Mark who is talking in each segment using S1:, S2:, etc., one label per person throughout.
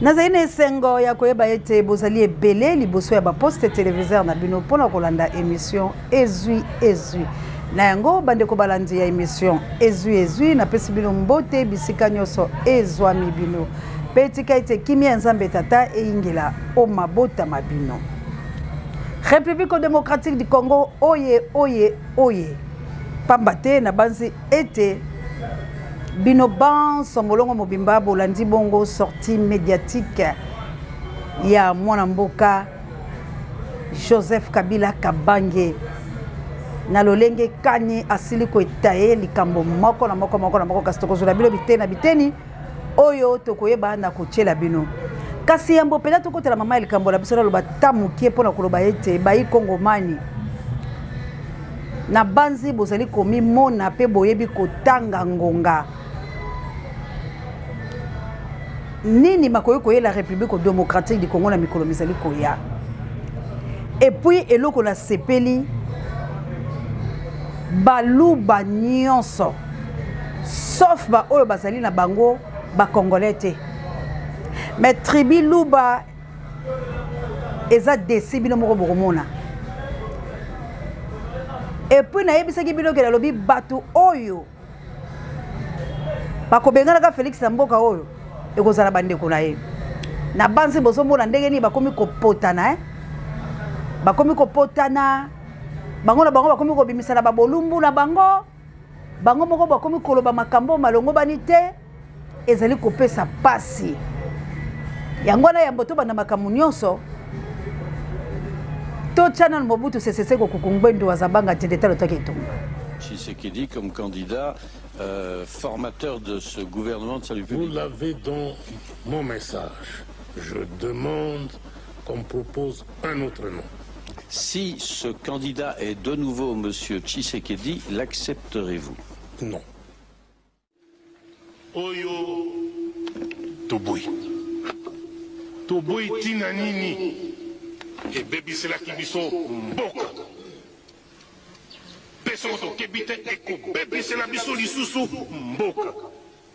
S1: Nazaine sengo ya koyeba ete bozali ebele liboso ya ba poste téléviseur na bino pona kolanda émission ezui na yango bande ko balandi ya émission ezui na pesi bino mbote bisika nyoso ezwami bino petika ete kimia nzambe tata eingela o mabota mabino. République démocratique du Congo oye pambate na banzi ete bino ban songolongo mobimba bolandi bongo sortie médiatique ya mwana mboka Joseph Kabila Kabange na lolenge kani asili ko etaye likambo moko na moko kasi tokozula bino biteni oyo tokoyeba na kochela bino kasi yambo pela tokotela mama likambo la biso loba tamukie pona koloba ete bayi kongomani na banzi bozali komi mona pe boyebi kotanga ngonga nini makoyo koye la République démocratique du Congo na mikolo mizali koya et puis eloko na sepeli baluba nyonso sauf ba oyo bazali na bango ba congolais te mais tribu luba eza desi bino moko bokomona et puis na yebisaki bino ke lobi batu oyo bakobengana ka Félix Mboka oyo ekozala bandeko na ye na banzi bozomona ndenge ni bakomi kopotana bakomi kopotana bango na bango bakomi kobimisa na babolumbu na bango moko bakomi koloba makambo malongo banite ezali kopesa pasi yango na yambo to bana makambo nyonso to channel Mobutu sesese ko kukungwendo wazabanga tendeta lotaki etumba
S2: Tshisekedi comme candidat formateur de ce gouvernement de salut public.
S3: Vous l'avez dans mon message. Je demande qu'on propose un autre nom.
S2: Si ce candidat est de nouveau monsieur Tshisekedi, l'accepterez-vous?
S3: Non. Oyo Toboy. Toboy Tinanini. Et Baby Selaki Biso Mboka. Pesoto kebite eko Baby Selaki Biso lisusu Mboka.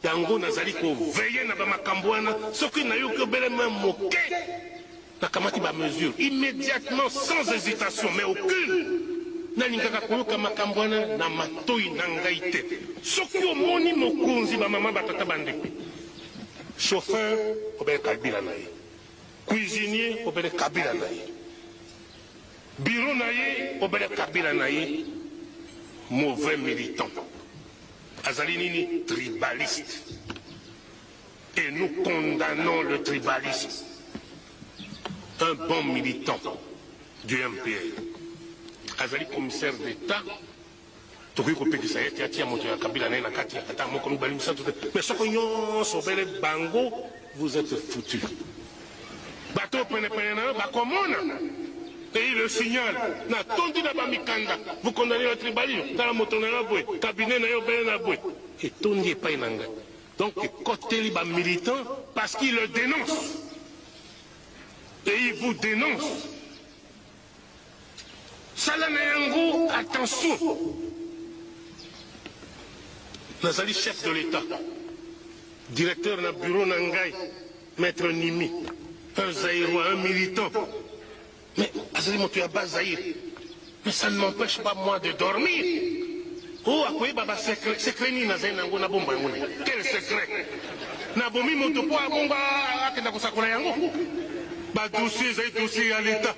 S3: Yango nazali ko veiller na ba makambwana soki na yo ko bele même moke. Na kamati ba mesure immédiatement sans hésitation mais aucune. Nalingaka koyoka makambwana na matoi na ngai te. Soki omoni mokonzi ba mama batata bandeko. Chauffeur obele Kabila na ye. Cuisinier obele Kabila na ye. Bureau na ye obele Kabila na ye. Mauvais militant. Azali nini tribaliste. Et nous condamnons le tribalisme. Un bon militant du MPR. Azali commissaire d'État. Toki kopekisa ye tia moto ya Kabila na kati ata moko mibalimisa tout. Mais soko nyonso bele bango, vous êtes foutus. Bateau pene na ba komona. Et le signal na tondi na ba mikanda. Vous condamnez le tribalisme. Dans la moto na boy, cabinet na yo bele na boy. Et tondi pa inanga. Donc côté li ba militant parce qu'il le dénonce. Et il vous dénonce. Salaneyango, attention. Nazali chef de l'État, directeur d'un bureau Nangai, maître Nimi, un Zaïrois, un militant. Mais Azali Motoyaba Zaïr, mais ça ne m'empêche pas moi de dormir. Oh, à quoi baba secret ni Nazai Nango na bomba yango. Quel secret? Na bomi motopo a bomba akenda kusakula yango. Ba dossier à l'État.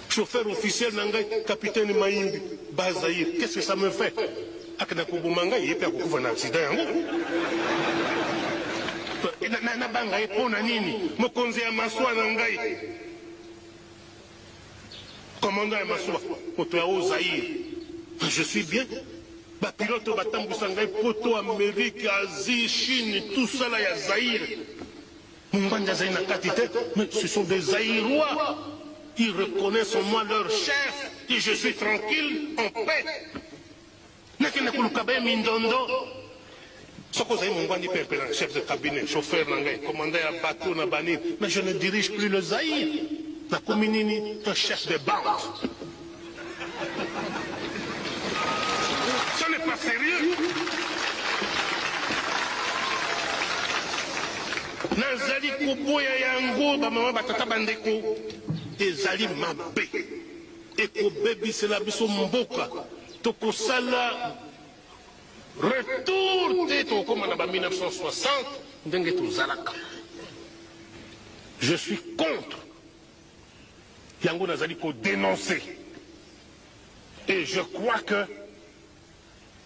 S3: Chauffeur officiel Nangai, capitaine Maïmbi, Bazaïr, qu'est-ce que ça me fait? Akena Kubumanga, il est à beaucoup d'un accident. Na banga e pona nini? Mokonzi ya Maswa Nangai. Commandant ya Maswa, moto ya Ozaïr. Je suis bien. Ba pilote batambu sangai poto Amérique, Asie, Chine, tout ça là ya Zaïr. Munganja Zaïna Katite, mais ce sont des Zaïrois. Ils reconnaissent en moi leur chef et je suis tranquille, en paix. Chef de cabinet, chauffeur, commandant à bateau, mais je ne dirige plus le Zaïre. Un chef de bande. Ce n'est pas sérieux. bazali koboya yango bamama batata bandeko ezali mabe ekobebisela biso mboka tokosala retour te tokoma na ba 1960 ndenge tozalaka. Je suis contre yango nazali ko dénoncer et je crois que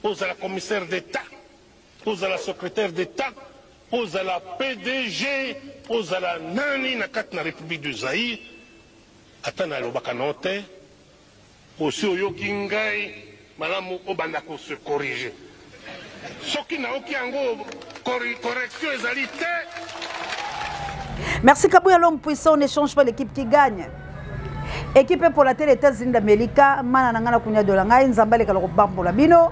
S3: aux la commissaire d'État, aux la secrétaire d'État, aux la PDG, aux la nani na kati na République du Zaïre atana lobaka note aussi oyoki ngai malamu obanda ko se corriger soki na oki yango correction ezali te.
S1: Merci Kabouya, l'homme puissant, on n'échange pas l'équipe qui gagne. Équipe pour la télé États-Unis d'Amérique, mana nangana kunya dolangai nzambale kaloko bambola bino.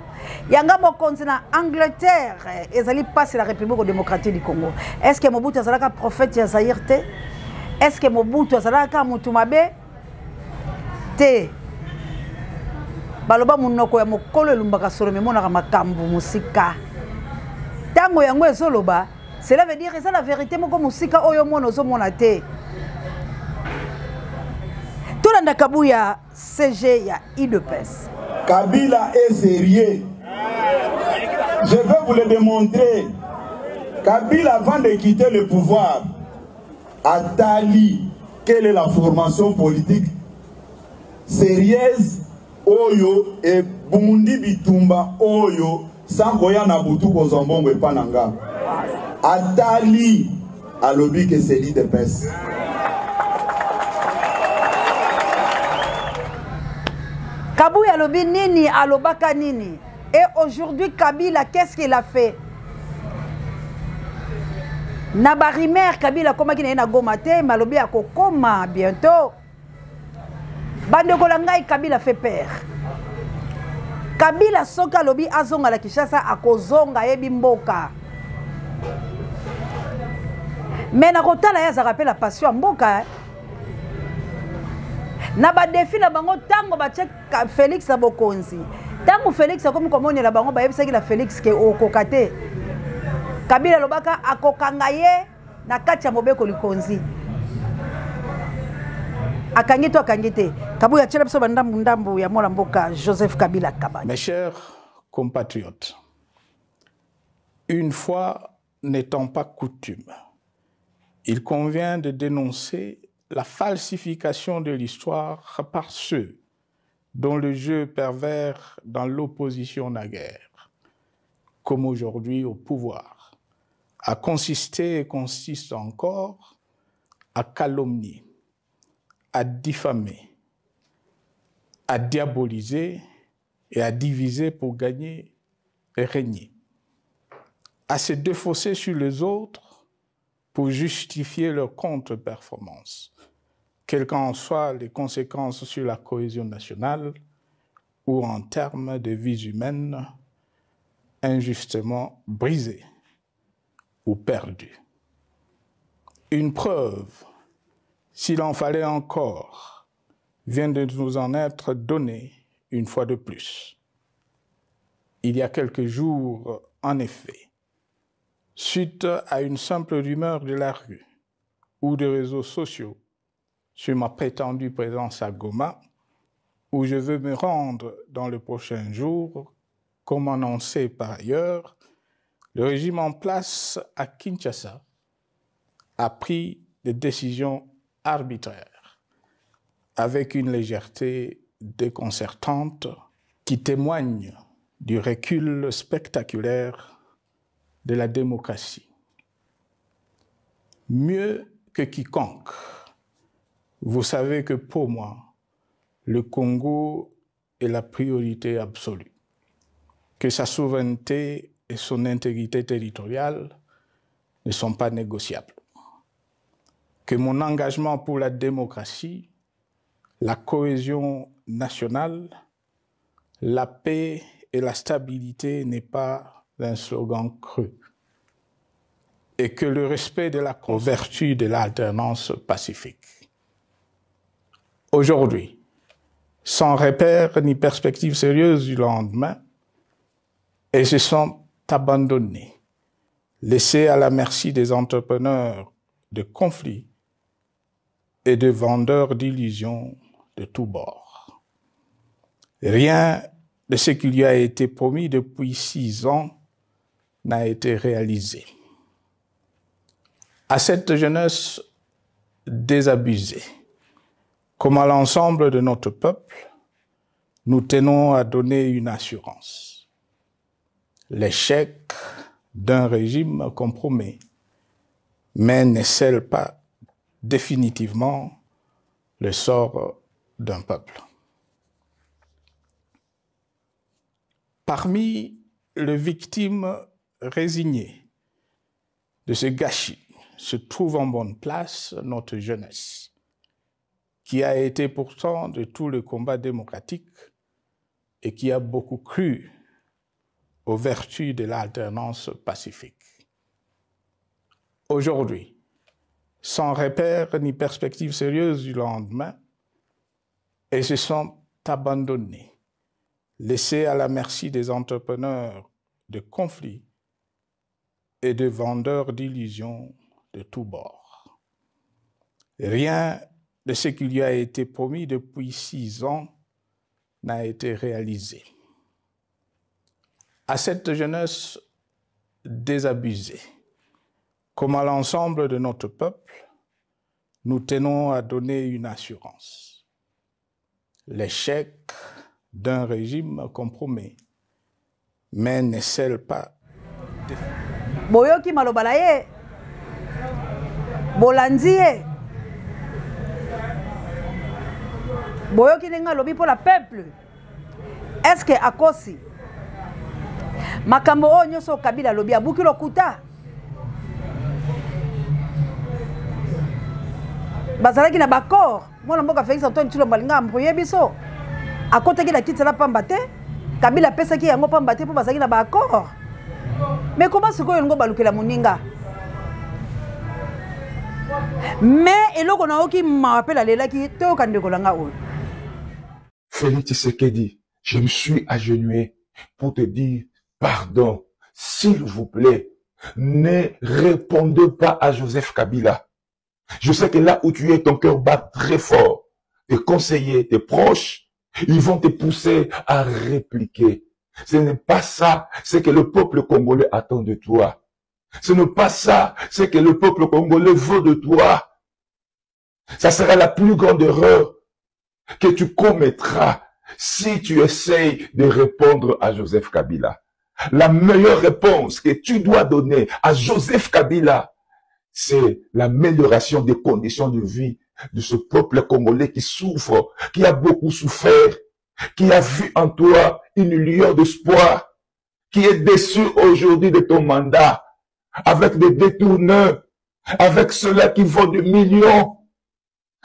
S1: Yanga mo continent Angleterre, ezali passe la République démocratique du Congo. Est-ce que Mobutu azalaka prophète ya Zaïre te? Est-ce que Mobutu azalaka mutu mabe te? Baloba munoko ya mokolo elumbaka solo memonaka makambu musika. Tango yango ezoloba, cela veut dire que c'est la vérité moko musika oyo mona ozomona te. Tolanda Kabouya CG ya IDPS.
S4: Kabila est sérieux. Je vais vous le démontrer. Kabila, avant de quitter le pouvoir, a tali quelle est la formation politique sérieuse oyo et Bumundi Bitumba oyo sans koya na butu ko zombongo epananga. Atali a lobby que c'est l'IDPS.
S1: Kabouya lobby nini alobaka nini. Et aujourd'hui Kabila qu'est-ce qu'il a fait? Nabarimer Kabila koma ki na goma te malobi akokoma bientôt. Bande kolangai Kabila fait peur. Kabila soka lobi azonga la Kinshasa akozonga yebi mboka. Mais na kotala ya za rappelle la passion mboka. Na ba défi na bango tango ba check Félix Abokonzi. Tango Félix akomi komoni la bango ba yebisa ki la Félix ke okokate. Kabila lobaka akokanga ye na kati ya mobeko likonzi. Akangito akangite. Kabouya tshela biso bandambu ndambu ya mola mboka Joseph Kabila Kabani.
S5: Mes chers compatriotes, une fois n'étant pas coutume, il convient de dénoncer la falsification de l'histoire par ceux dont le jeu pervers dans l'opposition naguère, comme aujourd'hui au pouvoir, a consisté et consiste encore à calomnier, à diffamer, à diaboliser et à diviser pour gagner et régner, à se défausser sur les autres pour justifier leur contre-performance, quelles qu'en soient les conséquences sur la cohésion nationale ou en termes de vies humaines injustement brisées ou perdues. Une preuve, s'il en fallait encore, vient de nous en être donnée une fois de plus. Il y a quelques jours, en effet, suite à une simple rumeur de la rue ou des réseaux sociaux sur ma prétendue présence à Goma, où je veux me rendre dans le prochain jour, comme annoncé par ailleurs, le régime en place à Kinshasa a pris des décisions arbitraires, avec une légèreté déconcertante qui témoigne du recul spectaculaire de la démocratie. Mieux que quiconque, vous savez que pour moi, le Congo est la priorité absolue, que sa souveraineté et son intégrité territoriale ne sont pas négociables, que mon engagement pour la démocratie, la cohésion nationale, la paix et la stabilité n'est pas un slogan creux, et que le respect de la vertu de l'alternance pacifique. Aujourd'hui, sans repère ni perspective sérieuse du lendemain, et se sont abandonnés, laissés à la merci des entrepreneurs de conflits et de vendeurs d'illusions de tous bords. Rien de ce qui lui a été promis depuis 6 ans n'a été réalisé. À cette jeunesse désabusée, comme à l'ensemble de notre peuple, nous tenons à donner une assurance. L'échec d'un régime compromet, mais ne scelle pas définitivement le sort d'un peuple. Parmi les victimes résignées de ce gâchis se trouve en bonne place notre jeunesse, qui a été pourtant de tout le combat démocratique et qui a beaucoup cru aux vertus de l'alternance pacifique. Aujourd'hui, sans repère ni perspective sérieuse du lendemain, ils se sont abandonnés, laissés à la merci des entrepreneurs de conflits et de vendeurs d'illusions de tous bords. Rien de ce qui lui a été promis depuis 6 ans n'a été réalisé. À cette jeunesse désabusée, comme à l'ensemble de notre peuple, nous tenons à donner une assurance. L'échec d'un régime compromet, mais ne scelle pas.
S1: Boyoki malobala ye, bolandi ye, boyoki nenga lobi pour la peuple. Est-ce que akosi makambo o nyoso Kabila lobi abuki lokuta bazalaki na bakor mwana mboka Félix Antoine Tshilombo alinga amboye biso akotaki na kiti la pamba te Kabila pesaki yango pamba te po bazalaki na bakor. Mais comment sikoyo ngo balukela moninga? Mais eloko na oki m'appelle lelaki to kandeko langa o.
S6: Félix Tshisekedi, je me suis agenouillé pour te dire pardon. S'il vous plaît, ne répondez pas à Joseph Kabila. Je sais que là où tu es, ton cœur bat très fort. Tes conseillers, tes proches, ils vont te pousser à répliquer. Ce n'est pas ça, c'est que le peuple congolais attend de toi. Ce n'est pas ça, c'est que le peuple congolais veut de toi. Ça sera la plus grande erreur que tu commettras si tu essayes de répondre à Joseph Kabila. La meilleure réponse que tu dois donner à Joseph Kabila, c'est l'amélioration des conditions de vie de ce peuple congolais qui souffre, qui a beaucoup souffert, qui a vu en toi une lueur d'espoir, qui est déçu aujourd'hui de ton mandat, avec des détourneurs, avec ceux-là qui vendent des millions.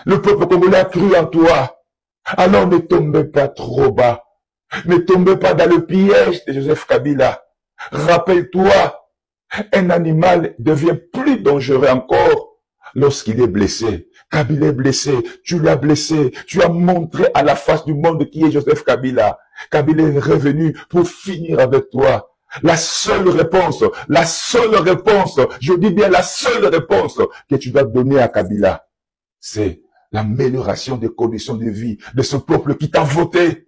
S6: Le peuple congolais a cru en toi. Alors ne tombez pas trop bas. Ne tombez pas dans le piège de Joseph Kabila. Rappelle-toi, un animal devient plus dangereux encore lorsqu'il est blessé. Kabila est blessé, tu l'as blessé, tu as montré à la face du monde qui est Joseph Kabila. Kabila est revenu pour finir avec toi. La seule réponse, je dis bien la seule réponse que tu dois donner à Kabila, c'est l'amélioration des conditions de vie de ce peuple qui t'a voté.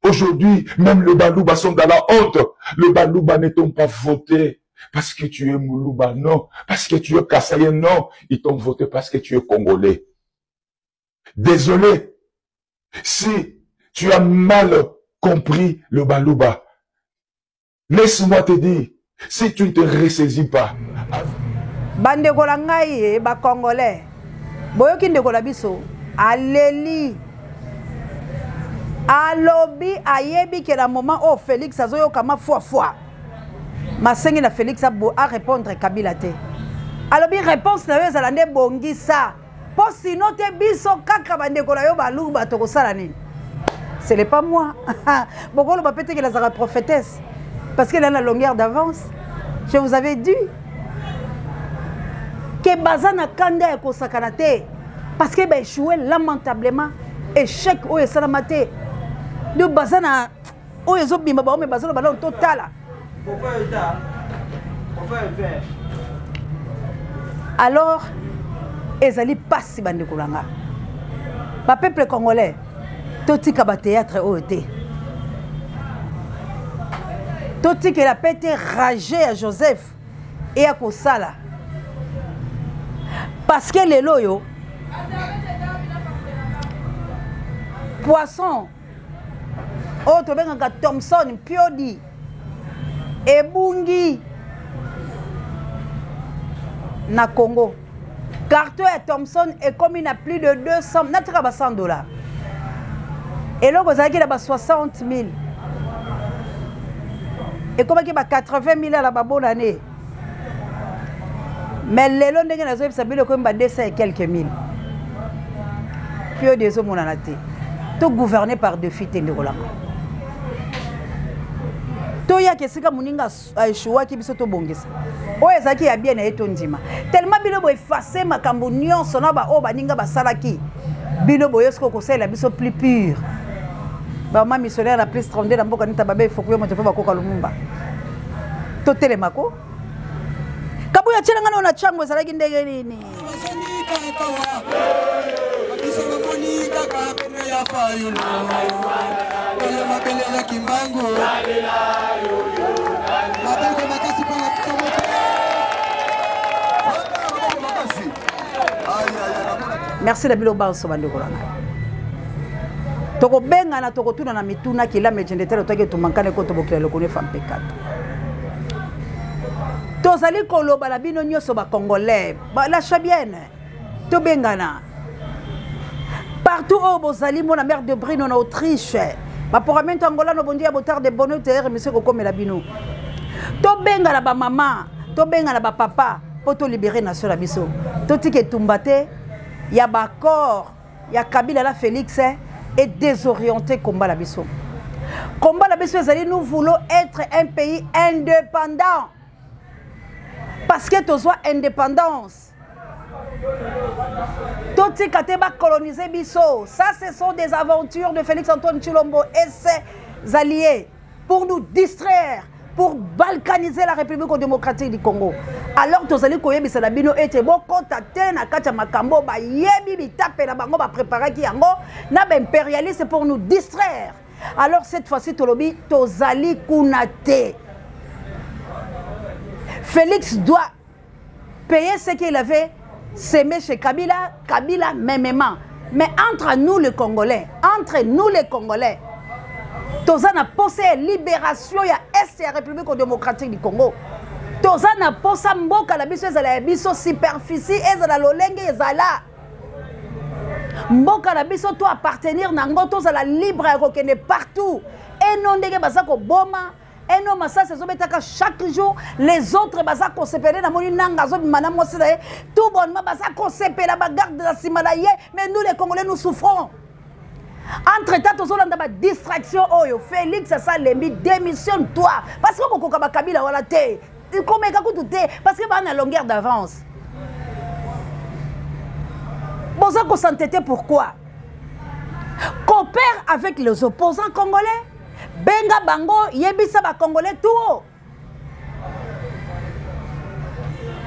S6: Aujourd'hui, même le Balouba sont dans la honte. Le Balouba ne t'ont pas voté parce que tu es Moulouba, non. Parce que tu es Kassaye, non. Ils t'ont voté parce que tu es Congolais. Désolé si tu as mal compris le Balouba. Laisse-moi te dire, si tu ne te ressaisis pas.
S1: Bande kolangai ba Congolais. Boyoki ndeko la biso aleli alobi ayebi que la moment au Félix azoyo kama fois masengi na Félix a répondre Kabila te alobi réponse na yo zalande bongi ça po sinon te biso kaka bandeko la yo balu bato kosala nini. Ce n'est pas moi. Bokolo ba pété que la zara prophétesse parce qu'elle a la longueur d'avance. Je vous avais dit que bazana kanda e kosakana te parce que ba échoué lamentablement échec o esalamate de bazana o ezobimba ba o me bazana ba total. Alors ezali pasi bandeko langa ba peuple congolais totika ba théâtre oyote totika la pété ragé à Joseph et à Kosala parce que les loyo poisson oh to benga Thomson Piodi ebungi na Congo carton à Thomson est comme il a plus de 200 n'a 100 $. Et là vous avez là 60 000 et comme il y a 80 000 à la bonne année mais les lois ndenge nazo ça bile comme 200 et quelques mille puis des hommes on en a été tout gouverné par défi tenderola to ya kesika muninga aishuwa ki biso to bongisa o ezaki ya bien na eto ndima tellement bino bo effacer makambo nyonso na ba o baninga basalaki bino bo yesko ko sala biso plus pur ba ma missionnaire la plus 32 na mboka nita babe faut que yo moto pa koka lumumba to telemako kabu ya chela ngana na chango ezalaki ndenge nini merci Dabilo Banso bandeko langa toko benga na toko tuna na mituna kila mejendetero toke tumankane ko tobokela lokone fampekato tozali koloba la bino nyoso ba congolais ba la chabienne to bengana partout au bozali mona mer de Brino en Autriche ba poramento angola no bondia botar de bonheur terre monsieur ko komela bino to bengana ba mama to bengana ba papa poto libérer nation la biso to tike tumbate ya ba corps ya Kabila la Félix et désorienté combat la biso ezali nous voulons être un pays indépendant parce que tu sois indépendance tout kate ba coloniser biso ça ce sont des aventures de Félix Antoine Tshilombo et ses alliés pour nous distraire pour balkaniser la République démocratique du Congo. Alors tu allez koyebisa na bino ete bo contacter na kacha makambo ba yebi bitape na bango ba préparer ki yango na ba impérialiste pour nous distraire. Alors cette fois-ci tolobi tozali kunate. Félix doit payer ce qu'il avait semé chez Kabila, Kabila mêmement. Mais entre nous les Congolais, tozana posé libération ya est ya République démocratique du Congo. Tozana posa mboka la biso ezala biso superficie ezala lolenge ezala. Mboka la biso to appartenir nango tozala libre ya kokende partout. Et non ndenge bazako boma, et non massa se zobetaka chaque jour les autres bazako sepele na moni nanga zo bimana mosi na tout bonnement bazako sepela ba garde la simalaye mais nous les Congolais nous souffrons. Entre-temps, tu as une distraction. Félix, ça lembi, démissionne-toi. Parce que tu as Kabila wala te. Parce que tu as une longueur d'avance. Bon, ça s'entêter pourquoi? Coopère avec les opposants congolais. Benga bango, yebisa ba congolais tout.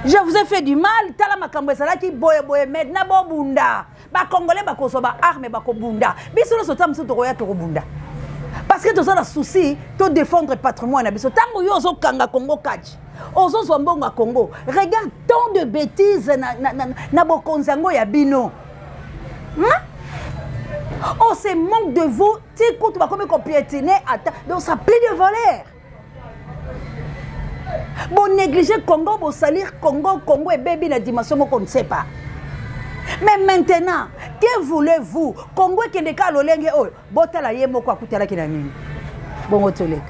S1: Je vous ai fait du mal. Tala makambo sala ki boye boye maintenant bo bunda. Ba congolais ba koso ba arme ba ko bunda. Biso no sotam so to roya to bunda. Parce que to ça la souci to défendre patrimoine na biso. Tango yo zo kanga Congo kachi. Ozo zo mbongo Congo. Regarde tant de bêtises na bokonzango ya bino. On se manque de vous. Tu écoutes ba comme ko piétiner donc ça plie de voleur. Bon négliger Congo, bon salir Congo et baby la dimension qu'on ne sait pas. Mais maintenant, que voulez-vous? Congo qui est cas l'olenge oh, botala yemo kwa kutala kina nini. Bon otoleka.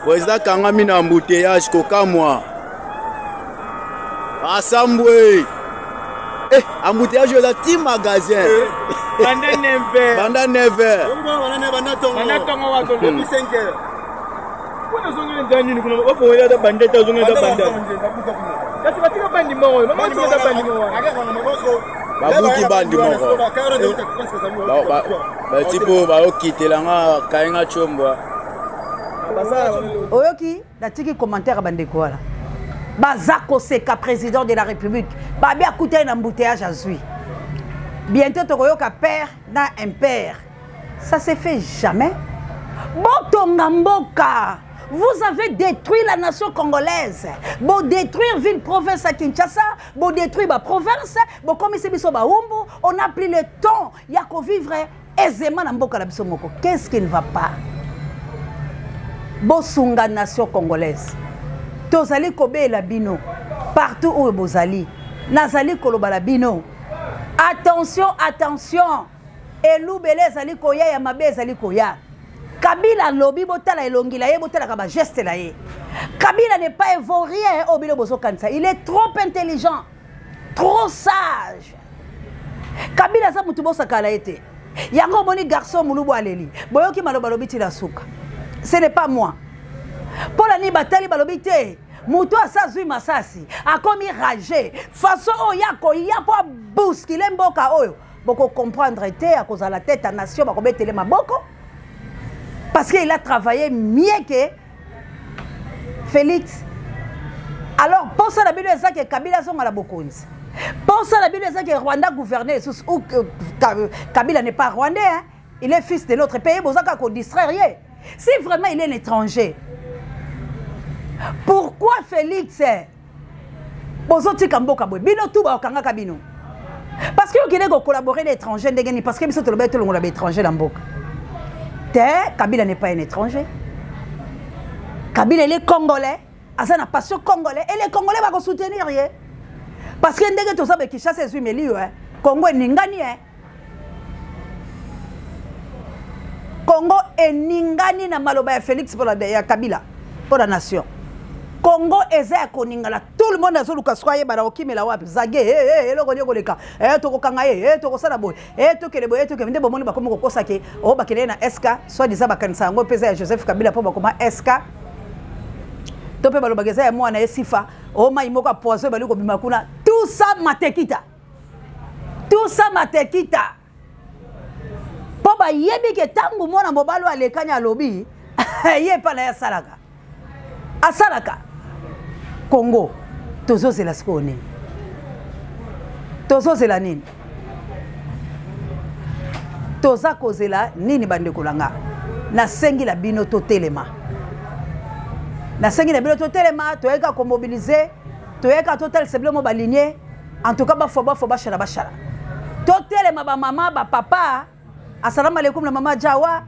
S7: Président Kangami na embouteillage koka moi. Asambwe. Embouteillage la team magasin. Banda 9h. Banda tongo wa depuis 5h. Babuki bandi moko. Ba tipo ba okitelanga kainga chombo.
S1: Oyoki, la tiki commentaire bandeko wala. Bazako seka président de la République. Babi akouta un embouteillage à Zui. bientôt tokoyoka père na impère. Ça se fait jamais. Botonga mboka. Vous avez détruit la nation congolaise. Vous détruire ville province à Kinshasa, vous détruire la province, vous commisser biso ba umbu, on a pris le temps ya ko vivre aisément na mboka la biso moko. Qu'est-ce qui ne va pas? Bosunga nation congolaise. Tozali kobe la bino partout où bozali. Nazali koloba la bino. Attention, attention. Elou belé zali koya ya mabe zali koya. Kabila lobi botala elongi la ye botala ka ba geste la ye. Kabila n'est pas ivoirien au bilo bozo kansa. Il est trop intelligent, trop sage. Kabila za mutu bosa kala ete. Yango boni garçon mulubu aleli. Boyoki maloba lobiti la suka. Ce n'est pas moi. Pour la ni batali balobite. Mutu asa zui masasi. A komi ragé. Façon oyako yapo bousculer mboka oyo. Boko comprendre te à cause de la tête à nation bako betele maboko. Parce qu'il a travaillé mieux que Félix. Alors, pour ça, la Bible est que Kabila sont à la Bokonzi. Pour ça, la Bible est que Rwanda gouvernait, ou Kabila n'est pas rwandais, hein? Il est fils de notre pays, Bozaka qu'on distrait rien. Si vraiment il est un étranger, pourquoi Félix Bozoti Kamboka Bino tout Kanga Kabino? Parce qu'il est collaboré l'étranger, parce que nous sommes étrangers dans Mboka. Kabila n'est pas un étranger. Kabila il est congolais. Asa na passion congolais. Et les Congolais vont soutenir. Parce que ndenge to sabe Kinshasa est milieu. Congo est ningani. Congo est ningani na maloba ya Félix pour la Kabila. Pour la nation. Congo est koningala. Tout le monde a zolu kaswaye bara okimela wapi. Zage eloko nyoko leka. Toko kanga toko sala boy. Toke le boy toke minde bomoni bakomo kokosa ke o bakele na SK soit disant bakanisa ngo pesa ya Joseph Kabila po bakoma SK. Tope balo bageza ya mwana esifa o mai moko poison bali ko bimakuna. Tout ça matekita. Tout ça matekita. Po ba yebi ke tangu mwana mobalo alekanya lobi. Ye pa na ya salaka. Asalaka. Congo, tozo c'est la skone. Tozo c'est la nini. Toza kozela nini bande kolanga. Na sengi la bino to telema. Na sengi la bino to telema, toyeka ko mobiliser, toyeka total seblement baligné. En tout cas ba foba chala bachala. To telema ba maman ba papa. Assalamu alaikum la maman Jawa.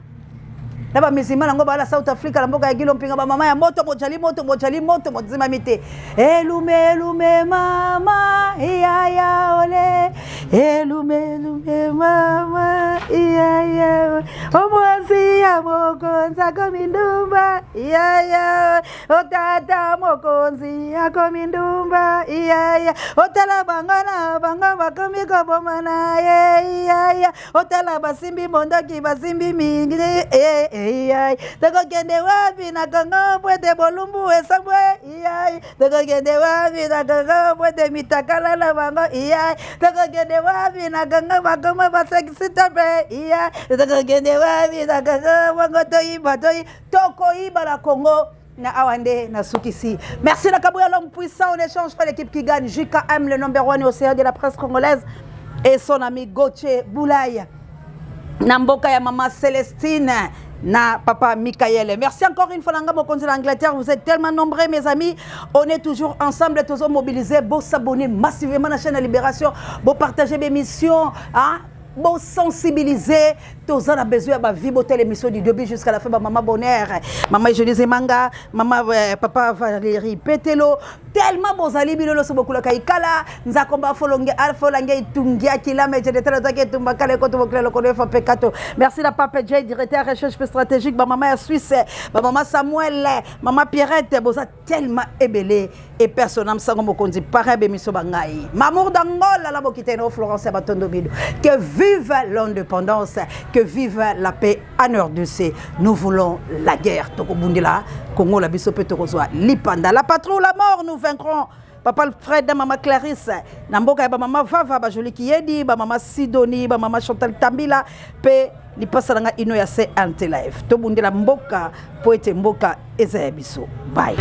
S1: Naba mizima nango bala South Africa la mboka ya gilo mpinga ba mama ya moto mozima mite elume mama iya ole elume mama iya omwasi ya mokonza komindumba iya otata mokonzi ya komindumba iya otala bangana banga bakomiko bomana iya otala basimbi mondoki basimbi mingi Toko kende wapi na kongo pwede bolumbu esambwe Toko kende wapi na kongo pwede mitakala la bango Toko kende wapi na kongo bakoma basekisita pe Toko kende wapi na kongo wango toyi Toko iba la Congo na awande na sukisi. Merci la Kabouya l'homme puissant, on échange pas l'équipe qui gagne. JKM le number 1 au CA de la presse congolaise et son ami Gauthier Boulaye. Namboka ya maman Célestine na papa Michael. Merci encore une fois Nanga Mokonzi l'Angleterre. Vous êtes tellement nombreux mes amis. On est toujours ensemble, tous mobilisés. Beau s'abonner massivement à la chaîne de Libération. Beau partager mes missions. Hein? Beau sensibiliser. Tous on a besoin de vivre l'émission du début jusqu'à la fin. Maman Bonheur, maman Eugénie Manga, maman papa Valérie Petelo. Tellement beaux alibis le so beaucoup la kaikala. Nzakomba folonge alfolange tungia kilame je detala take tumba kale ko to le ko fa pekato. Merci la papa J directeur recherche stratégique maman Suisse, maman Samuel, maman Pierrette boza tellement ébélé et personnel sango mokonzi para be miso bangai. Mamour d'Angola la bokiteno Florence Batondo Bido. Que vive l'indépendance, que vive la paix en RDC. Nous voulons la guerre. Toko bundila Congo la biso pe tokozwa lipanda la patrouille la mort nous vaincrons. Papa Fred, maman Clarisse, Namboka, maman Vava, Bajoli Kiedi, maman Sidoni, maman Chantal Tambila, pe li pasaranga ino ya se ante live. To bundela mboka, poete mboka, eza biso. Bye.